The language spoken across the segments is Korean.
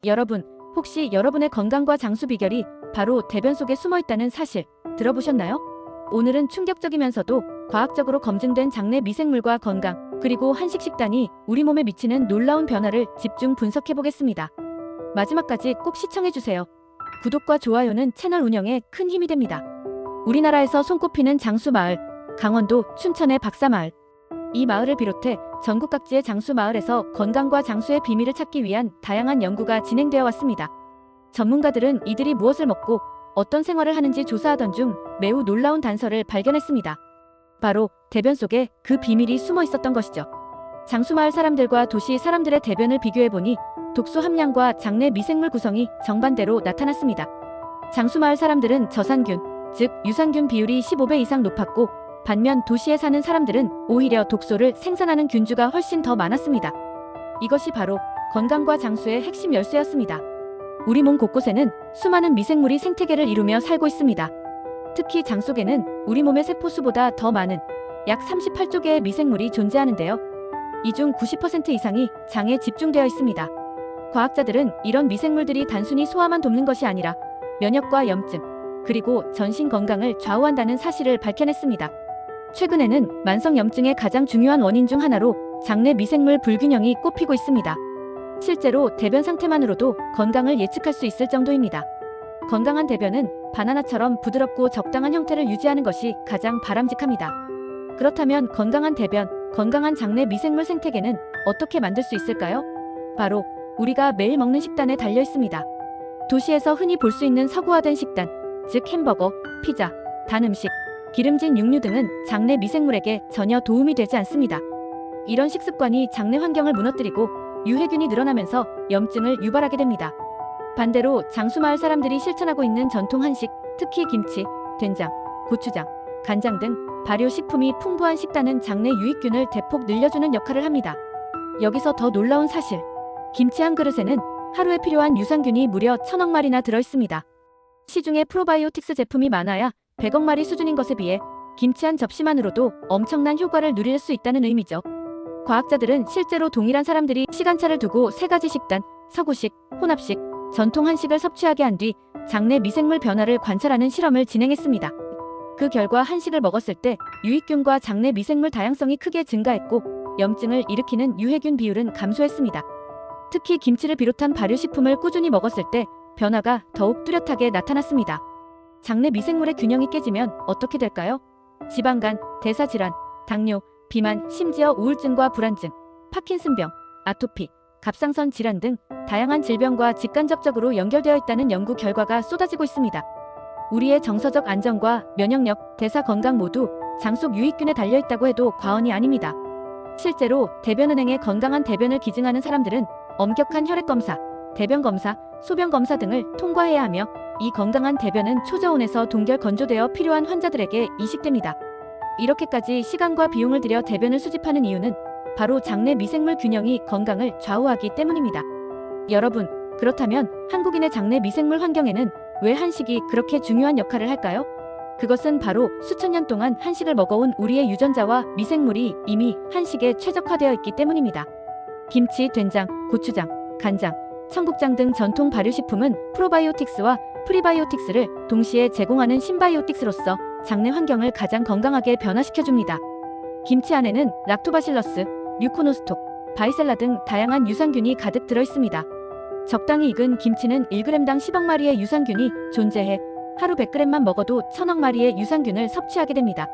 여러분, 혹시 여러분의 건강과 장수 비결이 바로 대변 속에 숨어 있다는 사실 들어보셨나요? 오늘은 충격적이면서도 과학적으로 검증된 장내 미생물과 건강, 그리고 한식 식단이 우리 몸에 미치는 놀라운 변화를 집중 분석해 보겠습니다. 마지막까지 꼭 시청해 주세요. 구독과 좋아요는 채널 운영에 큰 힘이 됩니다. 우리나라에서 손꼽히는 장수 마을, 강원도 춘천의 박사마을. 이 마을을 비롯해 전국 각지의 장수 마을에서 건강과 장수의 비밀을 찾기 위한 다양한 연구가 진행되어 왔습니다. 전문가들은 이들이 무엇을 먹고 어떤 생활을 하는지 조사하던 중 매우 놀라운 단서를 발견했습니다. 바로 대변 속에 그 비밀이 숨어 있었던 것이죠. 장수 마을 사람들과 도시 사람들의 대변을 비교해보니 독소 함량과 장내 미생물 구성이 정반대로 나타났습니다. 장수 마을 사람들은 저산균, 즉 유산균 비율이 15배 이상 높았고, 반면 도시에 사는 사람들은 오히려 독소를 생산하는 균주가 훨씬 더 많았습니다. 이것이 바로 건강과 장수의 핵심 열쇠였습니다. 우리 몸 곳곳에는 수많은 미생물이 생태계를 이루며 살고 있습니다. 특히 장 속에는 우리 몸의 세포수보다 더 많은 약 38조 개의 미생물이 존재하는데요. 이 중 90% 이상이 장에 집중되어 있습니다. 과학자들은 이런 미생물들이 단순히 소화만 돕는 것이 아니라 면역과 염증, 그리고 전신 건강을 좌우한다는 사실을 밝혀냈습니다. 최근에는 만성염증의 가장 중요한 원인 중 하나로 장내 미생물 불균형이 꼽히고 있습니다. 실제로 대변 상태만으로도 건강을 예측할 수 있을 정도입니다. 건강한 대변은 바나나처럼 부드럽고 적당한 형태를 유지하는 것이 가장 바람직합니다. 그렇다면 건강한 대변, 건강한 장내 미생물 생태계는 어떻게 만들 수 있을까요? 바로 우리가 매일 먹는 식단에 달려 있습니다. 도시에서 흔히 볼 수 있는 서구화된 식단, 즉 햄버거, 피자, 단 음식, 기름진 육류 등은 장내 미생물에게 전혀 도움이 되지 않습니다. 이런 식습관이 장내 환경을 무너뜨리고 유해균이 늘어나면서 염증을 유발하게 됩니다. 반대로 장수마을 사람들이 실천하고 있는 전통 한식, 특히 김치, 된장, 고추장, 간장 등 발효식품이 풍부한 식단은 장내 유익균을 대폭 늘려주는 역할을 합니다. 여기서 더 놀라운 사실, 김치 한 그릇에는 하루에 필요한 유산균이 무려 1000억 마리나 들어있습니다. 시중에 프로바이오틱스 제품이 많아야 100억 마리 수준인 것에 비해 김치 한 접시만으로도 엄청난 효과를 누릴 수 있다는 의미죠. 과학자들은 실제로 동일한 사람들이 시간차를 두고 세 가지 식단, 서구식, 혼합식, 전통 한식을 섭취하게 한 뒤 장내 미생물 변화를 관찰하는 실험을 진행했습니다. 그 결과 한식을 먹었을 때 유익균과 장내 미생물 다양성이 크게 증가했고, 염증을 일으키는 유해균 비율은 감소했습니다. 특히 김치를 비롯한 발효식품을 꾸준히 먹었을 때 변화가 더욱 뚜렷하게 나타났습니다. 장내 미생물의 균형이 깨지면 어떻게 될까요? 지방간, 대사질환, 당뇨, 비만, 심지어 우울증과 불안증, 파킨슨병, 아토피, 갑상선 질환 등 다양한 질병과 직간접적으로 연결되어 있다는 연구 결과가 쏟아지고 있습니다. 우리의 정서적 안정과 면역력, 대사 건강 모두 장 속 유익균에 달려있다고 해도 과언이 아닙니다. 실제로 대변은행에 건강한 대변을 기증하는 사람들은 엄격한 혈액검사, 대변검사, 소변검사 등을 통과해야 하며, 이 건강한 대변은 초저온에서 동결 건조되어 필요한 환자들에게 이식됩니다. 이렇게까지 시간과 비용을 들여 대변을 수집하는 이유는 바로 장내 미생물 균형이 건강을 좌우하기 때문입니다. 여러분, 그렇다면 한국인의 장내 미생물 환경에는 왜 한식이 그렇게 중요한 역할을 할까요? 그것은 바로 수천 년 동안 한식을 먹어온 우리의 유전자와 미생물이 이미 한식에 최적화되어 있기 때문입니다. 김치, 된장, 고추장, 간장, 청국장 등 전통 발효식품은 프로바이오틱스와 프리바이오틱스를 동시에 제공하는 신바이오틱스로서 장내 환경을 가장 건강하게 변화시켜줍니다. 김치 안에는 락토바실러스, 류코노스톡, 바이셀라 등 다양한 유산균이 가득 들어있습니다. 적당히 익은 김치는 1g당 10억 마리의 유산균이 존재해 하루 100g만 먹어도 1000억 마리의 유산균을 섭취하게 됩니다.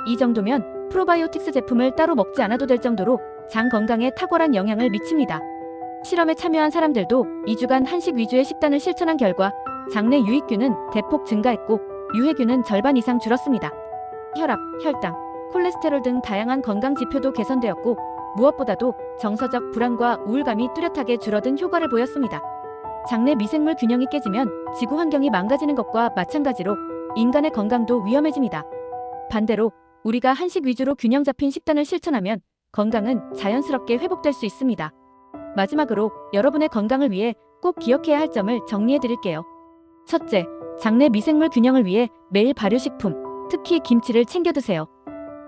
이 정도면 프로바이오틱스 제품을 따로 먹지 않아도 될 정도로 장 건강에 탁월한 영향을 미칩니다. 실험에 참여한 사람들도 2주간 한식 위주의 식단을 실천한 결과 장내 유익균은 대폭 증가했고, 유해균은 절반 이상 줄었습니다. 혈압, 혈당, 콜레스테롤 등 다양한 건강 지표도 개선되었고, 무엇보다도 정서적 불안과 우울감이 뚜렷하게 줄어든 효과를 보였습니다. 장내 미생물 균형이 깨지면 지구 환경이 망가지는 것과 마찬가지로 인간의 건강도 위험해집니다. 반대로 우리가 한식 위주로 균형 잡힌 식단을 실천하면 건강은 자연스럽게 회복될 수 있습니다. 마지막으로 여러분의 건강을 위해 꼭 기억해야 할 점을 정리해 드릴게요. 첫째, 장내 미생물 균형을 위해 매일 발효식품, 특히 김치를 챙겨 드세요.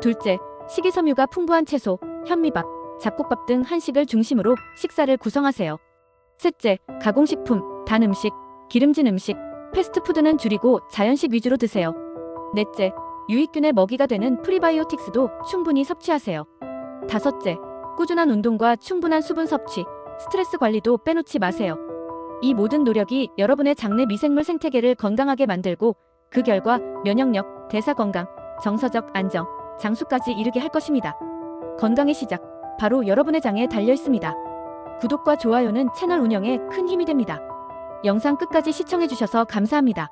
둘째, 식이섬유가 풍부한 채소, 현미밥, 잡곡밥 등 한식을 중심으로 식사를 구성하세요. 셋째, 가공식품, 단 음식, 기름진 음식, 패스트푸드는 줄이고 자연식 위주로 드세요. 넷째, 유익균의 먹이가 되는 프리바이오틱스도 충분히 섭취하세요. 다섯째, 꾸준한 운동과 충분한 수분 섭취, 스트레스 관리도 빼놓지 마세요. 이 모든 노력이 여러분의 장내 미생물 생태계를 건강하게 만들고 그 결과 면역력, 대사 건강, 정서적 안정, 장수까지 이르게 할 것입니다. 건강의 시작, 바로 여러분의 장에 달려 있습니다. 구독과 좋아요는 채널 운영에 큰 힘이 됩니다. 영상 끝까지 시청해주셔서 감사합니다.